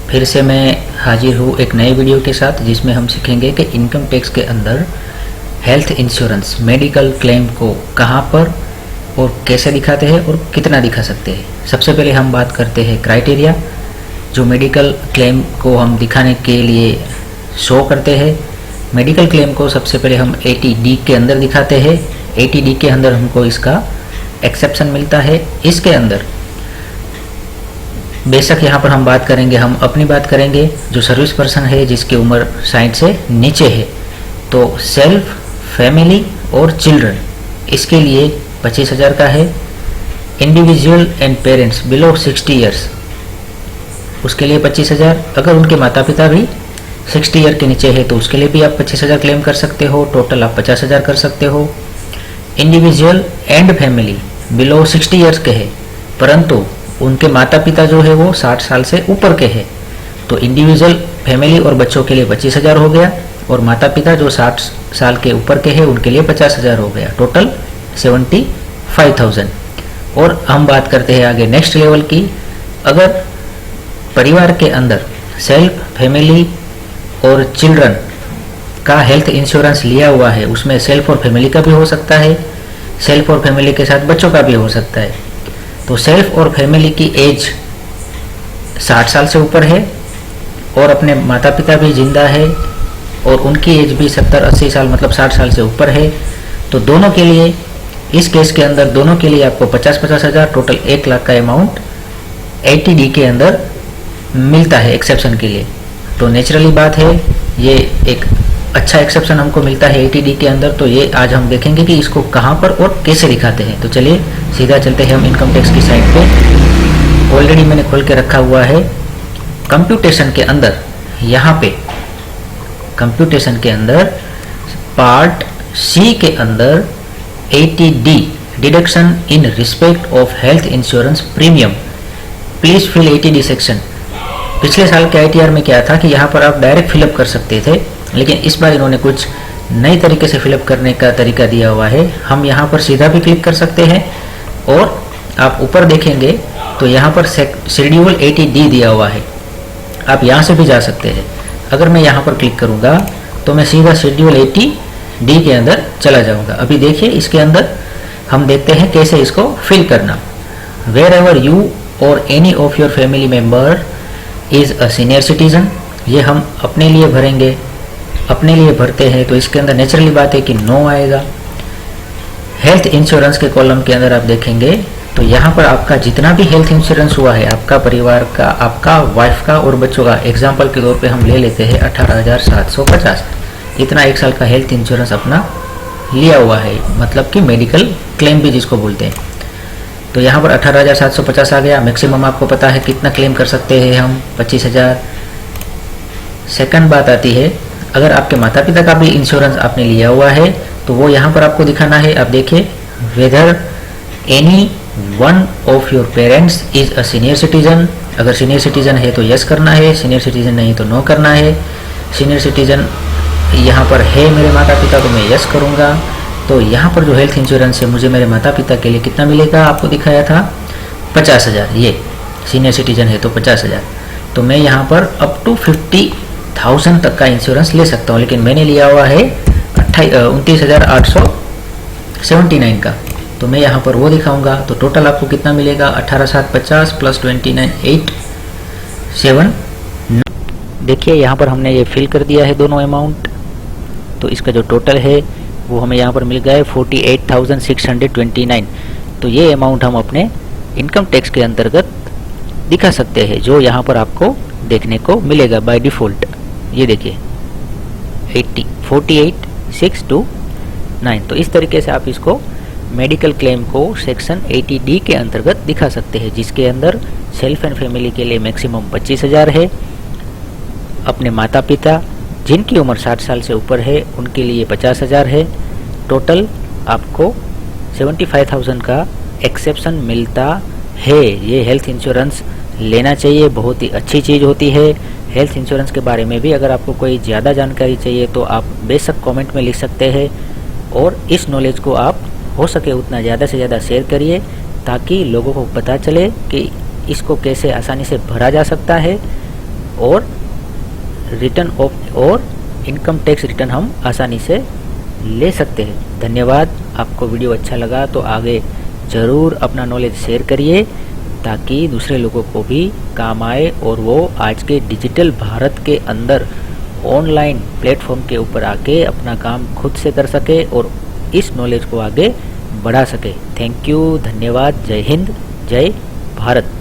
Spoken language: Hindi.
फिर से मैं हाजिर हूँ एक नए वीडियो के साथ, जिसमें हम सीखेंगे कि इनकम टैक्स के अंदर हेल्थ इंश्योरेंस मेडिकल क्लेम को कहाँ पर और कैसे दिखाते हैं और कितना दिखा सकते हैं। सबसे पहले हम बात करते हैं क्राइटेरिया, जो मेडिकल क्लेम को हम दिखाने के लिए शो करते हैं। मेडिकल क्लेम को सबसे पहले हम 80D के अंदर दिखाते हैं। 80D के अंदर हमको इसका एक्सेप्शन मिलता है। इसके अंदर बेशक यहाँ पर हम बात करेंगे, हम अपनी बात करेंगे, जो सर्विस पर्सन है जिसकी उम्र 60 से नीचे है, तो सेल्फ, फैमिली और चिल्ड्रन, इसके लिए 25,000 का है। Individual and parents below 60 years, उसके लिए 25,000। अगर उनके माता पिता भी 60 ईयर के नीचे है तो उसके लिए भी आप 25,000 क्लेम कर सकते हो। टोटल आप 50,000 कर सकते हो। Individual and family below 60 years के है, परंतु उनके माता पिता जो है वो 60 साल से ऊपर के हैं, तो इंडिविजुअल, फैमिली और बच्चों के लिए 25,000 हो गया, और माता पिता जो 60 साल के ऊपर के हैं उनके लिए 50,000 हो गया। टोटल 75,000। और हम बात करते हैं आगे नेक्स्ट लेवल की। अगर परिवार के अंदर सेल्फ, फैमिली और चिल्ड्रन का हेल्थ इंश्योरेंस लिया हुआ है, उसमें सेल्फ और फैमिली का भी हो सकता है, सेल्फ और फैमिली के साथ बच्चों का भी हो सकता है। तो सेल्फ और फैमिली की एज 60 साल से ऊपर है और अपने माता पिता भी जिंदा है और उनकी एज भी 70-80 साल मतलब 60 साल से ऊपर है, तो दोनों के लिए, इस केस के अंदर दोनों के लिए आपको 50,000 टोटल 1 लाख का अमाउंट 80D के अंदर मिलता है एक्सेप्शन के लिए। तो नेचुरली बात है, ये एक अच्छा एक्सेप्शन हमको मिलता है 80D के अंदर। तो ये आज हम देखेंगे कि इसको कहाँ पर और कैसे दिखाते हैं। तो चलिए सीधा चलते हैं हम इनकम टैक्स की साइट पे। ऑलरेडी मैंने खोल के रखा हुआ है कंप्यूटेशन के अंदर। यहाँ पे कंप्यूटेशन के अंदर पार्ट C के अंदर 80D deduction in respect of health insurance premium, please fill 80D section. पिछले साल के ITR में क्या था कि यहाँ पर आप डायरेक्ट फिलअप कर सकते थे, लेकिन इस बार इन्होंने कुछ नई तरीके से फिलअप करने का तरीका दिया हुआ है। हम यहाँ पर सीधा भी क्लिक कर सकते हैं और आप ऊपर देखेंगे तो यहाँ पर शेड्यूल 80D दिया हुआ है, आप यहाँ से भी जा सकते हैं। अगर मैं यहाँ पर क्लिक करूँगा तो मैं सीधा शेड्यूल 80D के अंदर चला जाऊँगा। अभी देखिए इसके अंदर हम देखते हैं कैसे इसको फिल करना। वेर एवर यू और any of your family member is a senior citizen, ये हम अपने लिए भरेंगे, अपने लिए भरते हैं तो इसके अंदर नेचुरली बात है कि नो आएगा। हेल्थ इंश्योरेंस के कॉलम के अंदर आप देखेंगे तो यहाँ पर आपका जितना भी हेल्थ इंश्योरेंस हुआ है, आपका परिवार का, आपका वाइफ का और बच्चों का, एग्जाम्पल के तौर पे हम ले लेते हैं 18,750, इतना 1 साल का हेल्थ इंश्योरेंस अपना लिया हुआ है, मतलब कि मेडिकल क्लेम भी जिसको बोलते हैं। तो यहाँ पर 18,750 आ गया। मैक्सिमम आपको पता है कितना क्लेम कर सकते हैं हम, 25,000। सेकंड बात आती है, अगर आपके माता पिता का भी इंश्योरेंस आपने लिया हुआ है तो वो यहाँ पर आपको दिखाना है। आप देखिए, whether any one of your parents is a senior citizen, अगर सीनियर सिटीजन है तो यस करना है, सीनियर सिटीजन नहीं तो नो करना है। सीनियर सिटीजन यहाँ पर है मेरे माता पिता तो मैं यस करूँगा। तो यहाँ पर जो हेल्थ इंश्योरेंस है मुझे मेरे माता पिता के लिए कितना मिलेगा, आपको दिखाया था 50,000, ये सीनियर सिटीजन है तो 50,000। तो मैं यहाँ पर अप टू 50,000 तक का इंश्योरेंस ले सकता हूँ, लेकिन मैंने लिया हुआ है 29,879 का, तो मैं यहाँ पर वो दिखाऊंगा। तो टोटल आपको कितना मिलेगा, 18,750 प्लस 29,879। देखिए यहाँ पर हमने ये फिल कर दिया है दोनों अमाउंट, तो इसका जो टोटल है वो हमें यहाँ पर मिल गया है 48,629। तो ये अमाउंट हम अपने इनकम टैक्स के अंतर्गत दिखा सकते हैं, जो यहाँ पर आपको देखने को मिलेगा बाय डिफ़ॉल्ट। ये देखिए 48,629। तो इस तरीके से आप इसको मेडिकल क्लेम को सेक्शन 80D के अंतर्गत दिखा सकते हैं, जिसके अंदर सेल्फ एंड फैमिली के लिए मैक्सिमम 25,000 है, अपने माता पिता जिनकी उम्र 60 साल से ऊपर है उनके लिए 50,000 है। टोटल आपको 75,000 का एक्सेप्शन मिलता है। ये हेल्थ इंश्योरेंस लेना चाहिए, बहुत ही अच्छी चीज़ होती है। हेल्थ इंश्योरेंस के बारे में भी अगर आपको कोई ज़्यादा जानकारी चाहिए तो आप बेशक कमेंट में लिख सकते हैं, और इस नॉलेज को आप हो सके उतना ज़्यादा से ज़्यादा शेयर करिए, ताकि लोगों को पता चले कि इसको कैसे आसानी से भरा जा सकता है और रिटर्न ऑफ और इनकम टैक्स रिटर्न हम आसानी से ले सकते हैं। धन्यवाद। आपको वीडियो अच्छा लगा तो आगे ज़रूर अपना नॉलेज शेयर करिए ताकि दूसरे लोगों को भी काम आए और वो आज के डिजिटल भारत के अंदर ऑनलाइन प्लेटफॉर्म के ऊपर आके अपना काम खुद से कर सके और इस नॉलेज को आगे बढ़ा सके। थैंक यू, धन्यवाद, जय हिंद, जय भारत।